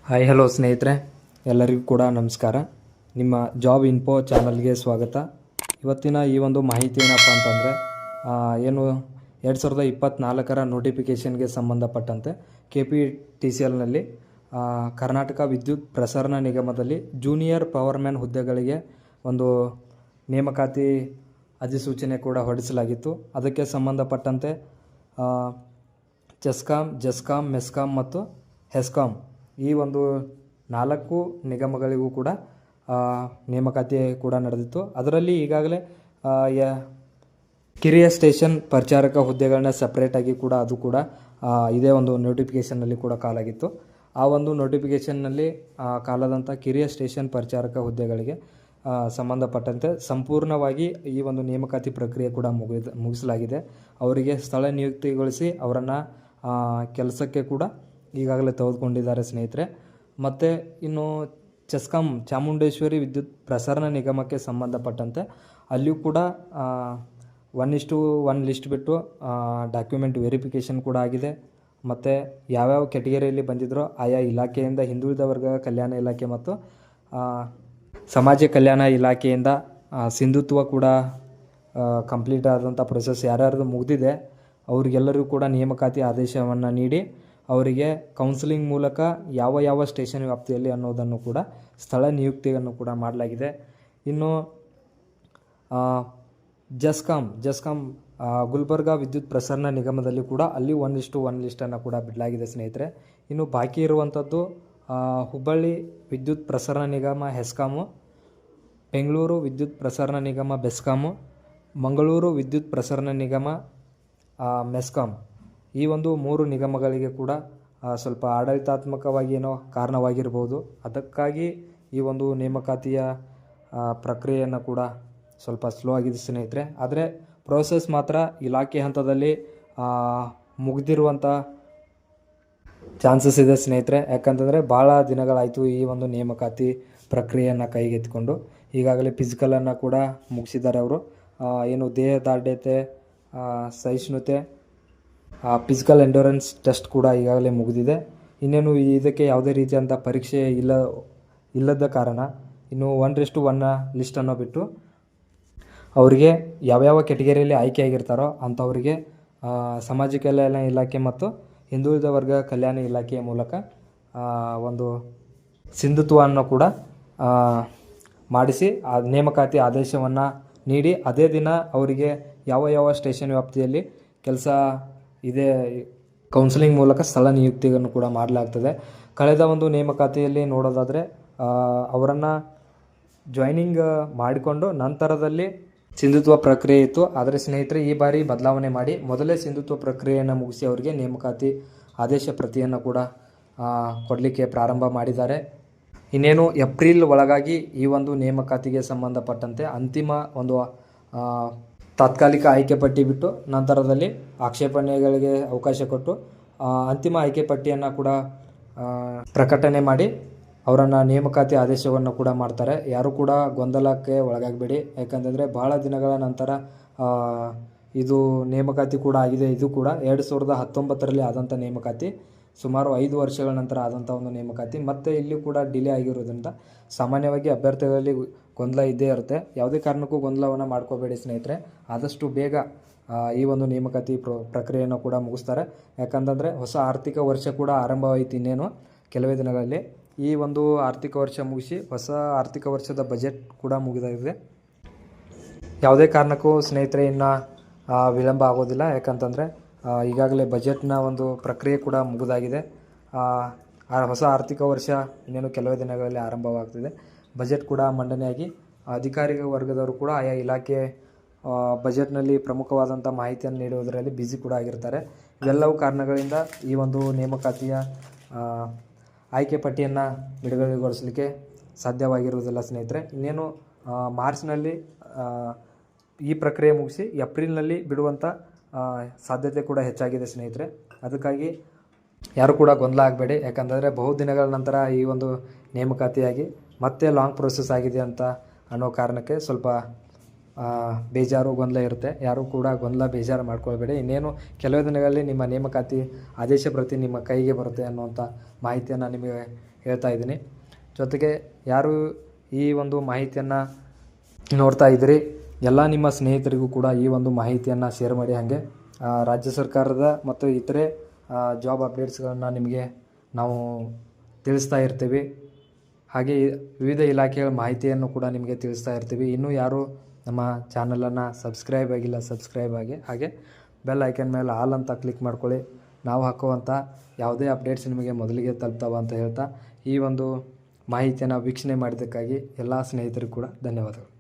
Hi hello ಸ್ನೇಹಿತರೆ, ಎಲ್ಲರಿಗೂ ಕೂಡ ನಮಸ್ಕಾರ. ನಿಮ್ಮ ಜಾಬ್ ಇನ್ಫೋ ಚಾನಲ್ಗೆ ಸ್ವಾಗತ. ಇವತ್ತಿನ ಈ ಒಂದು ಮಾಹಿತಿ ಏನಪ್ಪ ಅಂತಂದರೆ ಏನು 2024ರ ನೋಟಿಫಿಕೇಷನ್ಗೆ ಸಂಬಂಧಪಟ್ಟಂತೆ KPTCLನಲ್ಲಿ ಕರ್ನಾಟಕ ವಿದ್ಯುತ್ ಪ್ರಸರಣ ನಿಗಮದಲ್ಲಿ ಜೂನಿಯರ್ ಪವರ್ಮ್ಯಾನ್ ಹುದ್ದೆಗಳಿಗೆ ಒಂದು ನೇಮಕಾತಿ ಅಧಿಸೂಚನೆ ಕೂಡ ಹೊರಡಿಸಲಾಗಿತ್ತು. ಅದಕ್ಕೆ ಸಂಬಂಧಪಟ್ಟಂತೆ ಚೆಸ್ಕಾಮ್, ಜೆಸ್ಕಾಮ್, ಮೆಸ್ಕಾಮ್ ಮತ್ತು ಹೆಸ್ಕಾಮ್ ಈ ಒಂದು 4 ನಿಗಮಗಳಿಗೂ ಕೂಡ ನೇಮಕಾತಿ ಕೂಡ ನಡೆದಿತ್ತು. ಅದರಲ್ಲಿ ಈಗಾಗಲೇ ಕಿರಿಯ ಸ್ಟೇಷನ್ ಪರಿಚಾರಕ ಹುದ್ದೆಗಳನ್ನ ಸಪ್ರೇಟಾಗಿ ಕೂಡ ಅದು ಕೂಡ ಇದೇ ಒಂದು ನೋಟಿಫಿಕೇಷನ್ನಲ್ಲಿ ಕೂಡ ಕಾಲಾಗಿತ್ತು. ಆ ಒಂದು ನೋಟಿಫಿಕೇಷನ್ನಲ್ಲಿ ಕಾಲಾದಂಥ ಕಿರಿಯ ಸ್ಟೇಷನ್ ಪರಿಚಾರಕ ಹುದ್ದೆಗಳಿಗೆ ಸಂಬಂಧಪಟ್ಟಂತೆ ಸಂಪೂರ್ಣವಾಗಿ ಈ ಒಂದು ನೇಮಕಾತಿ ಪ್ರಕ್ರಿಯೆ ಕೂಡ ಮುಗಿಸಲಾಗಿದೆ. ಅವರಿಗೆ ಸ್ಥಳ ನಿಯುಕ್ತಿಗೊಳಿಸಿ ಅವರನ್ನು ಕೆಲಸಕ್ಕೆ ಕೂಡ ಈಗಾಗಲೇ ತೆಗೆದುಕೊಂಡಿದ್ದಾರೆ ಸ್ನೇಹಿತರೆ. ಮತ್ತು ಇನ್ನು ಚೆಸ್ಕಾಮ್ ಚಾಮುಂಡೇಶ್ವರಿ ವಿದ್ಯುತ್ ಪ್ರಸರಣ ನಿಗಮಕ್ಕೆ ಸಂಬಂಧಪಟ್ಟಂತೆ ಅಲ್ಲಿಯೂ ಕೂಡ 1:1 ಲಿಸ್ಟ್ ಬಿಟ್ಟು ಡಾಕ್ಯುಮೆಂಟ್ ವೆರಿಫಿಕೇಷನ್ ಕೂಡ ಆಗಿದೆ. ಮತ್ತು ಯಾವ್ಯಾವ ಕೆಟಗರಿಯಲ್ಲಿ ಬಂದಿದ್ದರೋ ಆಯಾ ಇಲಾಖೆಯಿಂದ ಹಿಂದುಳಿದ ವರ್ಗ ಕಲ್ಯಾಣ ಇಲಾಖೆ ಮತ್ತು ಸಮಾಜ ಕಲ್ಯಾಣ ಇಲಾಖೆಯಿಂದ ಸಿಂಧುತ್ವ ಕೂಡ ಕಂಪ್ಲೀಟ್ ಆದಂಥ ಪ್ರೊಸೆಸ್ ಯಾರ್ಯಾರ್ದು ಮುಗಿದಿದೆ ಅವರಿಗೆಲ್ಲರಿಗೂ ಕೂಡ ನೇಮಕಾತಿ ಆದೇಶವನ್ನು ನೀಡಿ ಅವರಿಗೆ ಕೌನ್ಸಿಲಿಂಗ್ ಮೂಲಕ ಯಾವ ಸ್ಟೇಷನ್ ವ್ಯಾಪ್ತಿಯಲ್ಲಿ ಅನ್ನೋದನ್ನು ಕೂಡ ಸ್ಥಳ ನಿಯುಕ್ತಿಯನ್ನು ಕೂಡ ಮಾಡಲಾಗಿದೆ. ಇನ್ನು ಜೆಸ್ಕಾಮ್ ಗುಲ್ಬರ್ಗಾ ವಿದ್ಯುತ್ ಪ್ರಸರಣ ನಿಗಮದಲ್ಲಿ ಕೂಡ ಅಲ್ಲಿ 1:1 ಲಿಸ್ಟನ್ನು ಕೂಡ ಬಿಡಲಾಗಿದೆ ಸ್ನೇಹಿತರೆ. ಇನ್ನು ಬಾಕಿ ಇರುವಂಥದ್ದು ಹುಬ್ಬಳ್ಳಿ ವಿದ್ಯುತ್ ಪ್ರಸರಣ ನಿಗಮ ಹೆಸ್ಕಾಮು, ಬೆಂಗಳೂರು ವಿದ್ಯುತ್ ಪ್ರಸರಣ ನಿಗಮ ಬೆಸ್ಕಾಮು, ಮಂಗಳೂರು ವಿದ್ಯುತ್ ಪ್ರಸರಣ ನಿಗಮ ಮೆಸ್ಕಾಮ್ ಈ ಒಂದು 3 ನಿಗಮಗಳಿಗೆ ಕೂಡ ಸ್ವಲ್ಪ ಆಡಳಿತಾತ್ಮಕವಾಗಿ ಏನೋ ಕಾರಣವಾಗಿರ್ಬೋದು. ಅದಕ್ಕಾಗಿ ಈ ಒಂದು ನೇಮಕಾತಿಯ ಪ್ರಕ್ರಿಯೆಯನ್ನು ಕೂಡ ಸ್ವಲ್ಪ ಸ್ಲೋ ಆಗಿದೆ ಸ್ನೇಹಿತರೆ. ಆದರೆ ಪ್ರೋಸೆಸ್ ಮಾತ್ರ ಇಲಾಖೆ ಹಂತದಲ್ಲಿ ಮುಗಿದಿರುವಂಥ ಚಾನ್ಸಸ್ ಇದೆ ಸ್ನೇಹಿತರೆ. ಯಾಕಂತಂದರೆ ಭಾಳ ದಿನಗಳಾಯಿತು ಈ ಒಂದು ನೇಮಕಾತಿ ಪ್ರಕ್ರಿಯೆಯನ್ನು ಕೈಗೆತ್ತಿಕೊಂಡು. ಈಗಾಗಲೇ ಫಿಸಿಕಲನ್ನು ಕೂಡ ಮುಗಿಸಿದ್ದಾರೆ ಅವರು. ಏನು ದೇಹದಾರ್ಢ್ಯತೆ, ಸಹಿಷ್ಣುತೆ, ಫಿಸಿಕಲ್ ಎಂಡೂರೆನ್ಸ್ ಟೆಸ್ಟ್ ಕೂಡ ಈಗಾಗಲೇ ಮುಗಿದಿದೆ. ಇನ್ನೇನು ಇದಕ್ಕೆ ಯಾವುದೇ ರೀತಿಯಾದಂಥ ಪರೀಕ್ಷೆ ಇಲ್ಲದ ಕಾರಣ ಇನ್ನು 1:1 ಲಿಸ್ಟನ್ನು ಬಿಟ್ಟು ಅವರಿಗೆ ಯಾವ್ಯಾವ ಕೆಟಗರಿಯಲ್ಲಿ ಆಯ್ಕೆಯಾಗಿರ್ತಾರೋ ಅಂಥವರಿಗೆ ಸಮಾಜ ಕಲ್ಯಾಣ ಇಲಾಖೆ ಮತ್ತು ಹಿಂದುಳಿದ ವರ್ಗ ಕಲ್ಯಾಣ ಇಲಾಖೆಯ ಮೂಲಕ ಒಂದು ಸಿಂಧುತ್ವವನ್ನು ಕೂಡ ಮಾಡಿಸಿ ಆ ನೇಮಕಾತಿ ಆದೇಶವನ್ನು ನೀಡಿ ಅದೇ ದಿನ ಅವರಿಗೆ ಯಾವ ಸ್ಟೇಷನ್ ವ್ಯಾಪ್ತಿಯಲ್ಲಿ ಕೆಲಸ ಇದೇ ಕೌನ್ಸಿಲಿಂಗ್ ಮೂಲಕ ಸ್ಥಳ ನಿಯುಕ್ತಿಯನ್ನು ಕೂಡ ಮಾಡಲಾಗ್ತದೆ. ಕಳೆದ ಒಂದು ನೇಮಕಾತಿಯಲ್ಲಿ ನೋಡೋದಾದರೆ ಅವರನ್ನು ಜಾಯ್ನಿಂಗ್ ಮಾಡಿಕೊಂಡು ನಂತರದಲ್ಲಿ ಸಿಂಧುತ್ವ ಪ್ರಕ್ರಿಯೆ ಇತ್ತು. ಆದರೆ ಸ್ನೇಹಿತರೆ ಈ ಬಾರಿ ಬದಲಾವಣೆ ಮಾಡಿ ಮೊದಲೇ ಸಿಂಧುತ್ವ ಪ್ರಕ್ರಿಯೆಯನ್ನು ಮುಗಿಸಿ ಅವರಿಗೆ ನೇಮಕಾತಿ ಆದೇಶ ಪ್ರತಿಯನ್ನು ಕೂಡ ಕೊಡಲಿಕ್ಕೆ ಪ್ರಾರಂಭ ಮಾಡಿದ್ದಾರೆ. ಇನ್ನೇನು ಏಪ್ರಿಲ್ ಒಳಗಾಗಿ ಈ ಒಂದು ನೇಮಕಾತಿಗೆ ಸಂಬಂಧಪಟ್ಟಂತೆ ಅಂತಿಮ ಒಂದು ತಾತ್ಕಾಲಿಕ ಆಯ್ಕೆ ಪಟ್ಟಿ ಬಿಟ್ಟು ನಂತರದಲ್ಲಿ ಆಕ್ಷೇಪಣೆಗಳಿಗೆ ಅವಕಾಶ ಕೊಟ್ಟು ಅಂತಿಮ ಆಯ್ಕೆ ಪಟ್ಟಿಯನ್ನು ಕೂಡ ಪ್ರಕಟಣೆ ಮಾಡಿ ಅವರನ್ನು ನೇಮಕಾತಿ ಆದೇಶವನ್ನು ಕೂಡ ಮಾಡ್ತಾರೆ. ಯಾರೂ ಕೂಡ ಗೊಂದಲಕ್ಕೆ ಒಳಗಾಗಬೇಡಿ. ಯಾಕಂತಂದರೆ ಬಹಳ ದಿನಗಳ ನಂತರ ಇದು ನೇಮಕಾತಿ ಕೂಡ ಆಗಿದೆ. ಇದು ಕೂಡ 2019ರಲ್ಲಿ ಆದಂಥ ನೇಮಕಾತಿ, ಸುಮಾರು 5 ವರ್ಷಗಳ ನಂತರ ಆದಂಥ ಒಂದು ನೇಮಕಾತಿ. ಮತ್ತು ಇಲ್ಲಿ ಕೂಡ ಡಿಲೇ ಆಗಿರೋದ್ರಿಂದ ಸಾಮಾನ್ಯವಾಗಿ ಅಭ್ಯರ್ಥಿಗಳಲ್ಲಿ ಗೊಂದಲ ಇದ್ದೇ ಇರುತ್ತೆ. ಯಾವುದೇ ಕಾರಣಕ್ಕೂ ಗೊಂದಲವನ್ನು ಮಾಡ್ಕೋಬೇಡಿ ಸ್ನೇಹಿತರೆ. ಆದಷ್ಟು ಬೇಗ ಈ ಒಂದು ನೇಮಕಾತಿ ಪ್ರಕ್ರಿಯೆಯನ್ನು ಕೂಡ ಮುಗಿಸ್ತಾರೆ. ಯಾಕಂತಂದರೆ ಹೊಸ ಆರ್ಥಿಕ ವರ್ಷ ಕೂಡ ಆರಂಭವಾಯಿತು ಇನ್ನೇನು ಕೆಲವೇ ದಿನಗಳಲ್ಲಿ. ಈ ಒಂದು ಆರ್ಥಿಕ ವರ್ಷ ಮುಗಿಸಿ ಹೊಸ ಆರ್ಥಿಕ ವರ್ಷದ ಬಜೆಟ್ ಕೂಡ ಮುಗಿದಿದೆ. ಯಾವುದೇ ಕಾರಣಕ್ಕೂ ಸ್ನೇಹಿತರೆ ಇನ್ನು ವಿಳಂಬ ಆಗೋದಿಲ್ಲ. ಯಾಕಂತಂದರೆ ಈಗಾಗಲೇ ಬಜೆಟ್ನ ಒಂದು ಪ್ರಕ್ರಿಯೆ ಕೂಡ ಮುಗಿದಾಗಿದೆ. ಹೊಸ ಆರ್ಥಿಕ ವರ್ಷ ಇನ್ನೇನು ಕೆಲವೇ ದಿನಗಳಲ್ಲಿ ಆರಂಭವಾಗ್ತಿದೆ. ಬಜೆಟ್ ಕೂಡ ಮಂಡನೆಯಾಗಿ ಅಧಿಕಾರಿ ವರ್ಗದವರು ಕೂಡ ಆಯಾ ಇಲಾಖೆ ಬಜೆಟ್ನಲ್ಲಿ ಪ್ರಮುಖವಾದಂಥ ಮಾಹಿತಿಯನ್ನು ನೀಡುವುದರಲ್ಲಿ ಬ್ಯುಸಿ ಕೂಡ ಆಗಿರ್ತಾರೆ. ಇವೆಲ್ಲವೂ ಕಾರಣಗಳಿಂದ ಈ ಒಂದು ನೇಮಕಾತಿಯ ಆಯ್ಕೆ ಪಟ್ಟಿಯನ್ನು ಬಿಡುಗಡೆಗೊಳಿಸಲಿಕ್ಕೆ ಸಾಧ್ಯವಾಗಿರುವುದಿಲ್ಲ ಸ್ನೇಹಿತರೆ. ಇನ್ನೇನು ಮಾರ್ಚ್ನಲ್ಲಿ ಈ ಪ್ರಕ್ರಿಯೆ ಮುಗಿಸಿ ಏಪ್ರಿಲ್ನಲ್ಲಿ ಬಿಡುವಂಥ ಸಾಧ್ಯತೆ ಕೂಡ ಹೆಚ್ಚಾಗಿದೆ ಸ್ನೇಹಿತರೆ. ಅದಕ್ಕಾಗಿ ಯಾರು ಕೂಡ ಗೊಂದಲ ಆಗಬೇಡಿ. ಯಾಕಂತಂದರೆ ಬಹುದಿನಗಳ ನಂತರ ಈ ಒಂದು ನೇಮಕಾತಿಯಾಗಿ ಮತ್ತೆ ಲಾಂಗ್ ಪ್ರೊಸೆಸ್ ಆಗಿದೆ ಅಂತ ಅನ್ನೋ ಕಾರಣಕ್ಕೆ ಸ್ವಲ್ಪ ಬೇಜಾರು ಗೊಂದಲ ಇರುತ್ತೆ. ಯಾರೂ ಕೂಡ ಗೊಂದಲ ಬೇಜಾರು ಮಾಡ್ಕೊಳ್ಬೇಡಿ. ಇನ್ನೇನು ಕೆಲವೇ ದಿನಗಳಲ್ಲಿ ನಿಮ್ಮ ನೇಮಕಾತಿ ಆದೇಶ ಪ್ರತಿ ನಿಮ್ಮ ಕೈಗೆ ಬರುತ್ತೆ ಅನ್ನುವಂಥ ಮಾಹಿತಿಯನ್ನು ನಿಮಗೆ ಹೇಳ್ತಾ ಇದ್ದೀನಿ. ಜೊತೆಗೆ ಯಾರು ಈ ಒಂದು ಮಾಹಿತಿಯನ್ನು ನೋಡ್ತಾ ಇದ್ದೀರಿ ಎಲ್ಲ ನಿಮ್ಮ ಸ್ನೇಹಿತರಿಗೂ ಕೂಡ ಈ ಒಂದು ಮಾಹಿತಿಯನ್ನು ಶೇರ್ ಮಾಡಿ. ಹಾಗೆ ರಾಜ್ಯ ಸರ್ಕಾರದ ಮತ್ತು ಇತರೆ ಜಾಬ್ ಅಪ್ಡೇಟ್ಸ್ಗಳನ್ನು ನಿಮಗೆ ನಾವು ತಿಳಿಸ್ತಾ ಇರ್ತೀವಿ. ಹಾಗೆ ವಿವಿಧ ಇಲಾಖೆಗಳ ಮಾಹಿತಿಯನ್ನು ಕೂಡ ನಿಮಗೆ ತಿಳಿಸ್ತಾ ಇರ್ತೀವಿ. ಇನ್ನೂ ಯಾರು ನಮ್ಮ ಚಾನಲನ್ನು ಸಬ್ಸ್ಕ್ರೈಬ್ ಆಗಿಲ್ಲ ಸಬ್ಸ್ಕ್ರೈಬ್ ಆಗಿ, ಹಾಗೆ ಬೆಲ್ ಐಕನ್ ಮೇಲೆ ಆಲ್ ಅಂತ ಕ್ಲಿಕ್ ಮಾಡ್ಕೊಳ್ಳಿ. ನಾವು ಹಾಕುವಂಥ ಯಾವುದೇ ಅಪ್ಡೇಟ್ಸ್ ನಿಮಗೆ ಮೊದಲಿಗೆ ತಲುಪ್ತಾವ ಅಂತ ಹೇಳ್ತಾ ಈ ಒಂದು ಮಾಹಿತಿಯನ್ನು ವೀಕ್ಷಣೆ ಮಾಡಿದ್ದಕ್ಕಾಗಿ ಎಲ್ಲ ಸ್ನೇಹಿತರಿಗೂ ಕೂಡ ಧನ್ಯವಾದಗಳು.